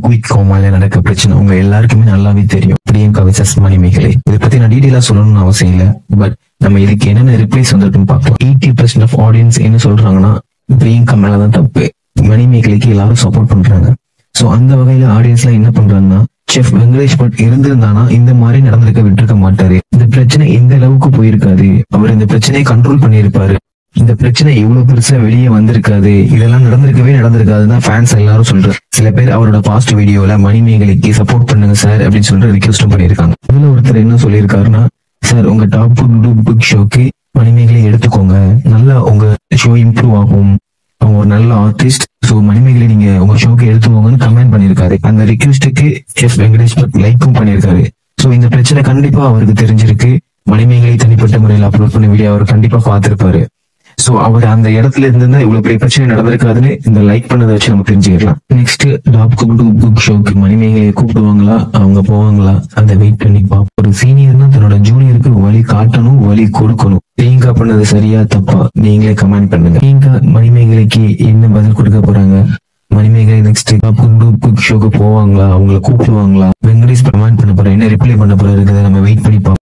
Quick கோமால நடக்க பிரச்சனை உங்க எல்லாருக்குமே நல்லாவே தெரியும். பிரியங்கா விசஸ் மணிமேகலை. இதை பத்தி நான் டீடைலா சொல்லணும்னு அவசியம் இல்ல. பட் நம்ம இதுக்கு என்னென்ன ரிப்ளைஸ் வந்திருக்குன்னு பார்க்கலாம். 80% ஆஃப் ஆடியன்ஸ் என்ன சொல்றாங்கன்னா பிரியங்கா மேலதான் தப்பு, மணிமேகலைக்கு எல்லாரும் சப்போர்ட் பண்றாங்க. சோ அந்த வகையில ஆடியன்ஸ்ல என்ன பண்றாங்கன்னா, செஃப் வெங்கடேஷ் பட் இருந்திருந்தானா இந்த மாதிரி நடந்திருக்க விட்டுருக்க மாட்டாரு. இந்த பிரச்சனை எந்த அளவுக்கு போயிருக்காது. அவர் இந்த பிரச்சனையை கண்ட்ரோல் பண்ணியிருப்பாரு. இந்த பிரச்சனை இவ்வளவு பெருசா வெளியே வந்திருக்காது. இதெல்லாம் நடந்திருக்காதுதான் ஃபேன்ஸ் எல்லாரும் சொல்றாரு. சில பேர் அவரோட பாஸ்ட் வீடியோல மணிமேகலைக்கு சப்போர்ட் பண்ணுங்க சார் அப்படின்னு சொல்லிட்டு ரிக்வெஸ்டும் பண்ணியிருக்காங்க. இதுல ஒருத்தர் என்ன சொல்லியிருக்காருன்னா, சார் உங்க டாப் புக் ஷோக்கு மணிமேகலை எடுத்துக்கோங்க, நல்லா உங்க ஷோ இம்ப்ரூவ் ஆகும், அவங்க ஒரு நல்ல ஆர்டிஸ்ட், சோ மணிமேகலை நீங்க உங்க ஷோக்கு எடுத்துக்கோங்கன்னு கமெண்ட் பண்ணிருக்காரு. அந்த ரிக்வெஸ்டுக்கு செஃப் வெங்கடேஷ் பட் லைக்கும் பண்ணிருக்காரு. சோ இந்த பிரச்சனை கண்டிப்பா அவருக்கு தெரிஞ்சிருக்கு. மணிமேகலை தனிப்பட்ட முறையில் அப்லோட் பண்ண வீடியோ அவர் கண்டிப்பா பார்த்திருப்பாரு. சோ அவர் அந்த இடத்துல இருந்தா இவ்வளவு பெரிய பிரச்சனை நடந்திருக்காதுன்னு இந்த லைக் பண்ணதை வச்சு நம்ம தெரிஞ்சுக்கலாம். நெக்ஸ்ட் டாப் புக் ஷோக்கு மணிமேகலையை கூப்பிடுவாங்களா, அவங்க போவாங்களா, அந்த வெயிட் பண்ணி பார்ப்போம். ஒரு சீனியர்னா தன்னோட ஜூனியருக்கு வழி காட்டணும், வழி கொடுக்கணும். பிரியங்கா பண்ணது சரியா தப்பா நீங்களே கமெண்ட் பண்ணுங்க. பிரியங்கா மணிமேகலைக்கு என்ன பதில் கொடுக்க போறாங்க? மணிமேகலை நெக்ஸ்ட் ஷோக்கு போவாங்களா, அவங்களை கூப்பிடுவாங்களா? வெங்கடேஷ் கமெண்ட் பண்ண போற என்ன ரிப்ளை பண்ண போறாரு, நம்ம வெயிட் பண்ணி பார்ப்போம்.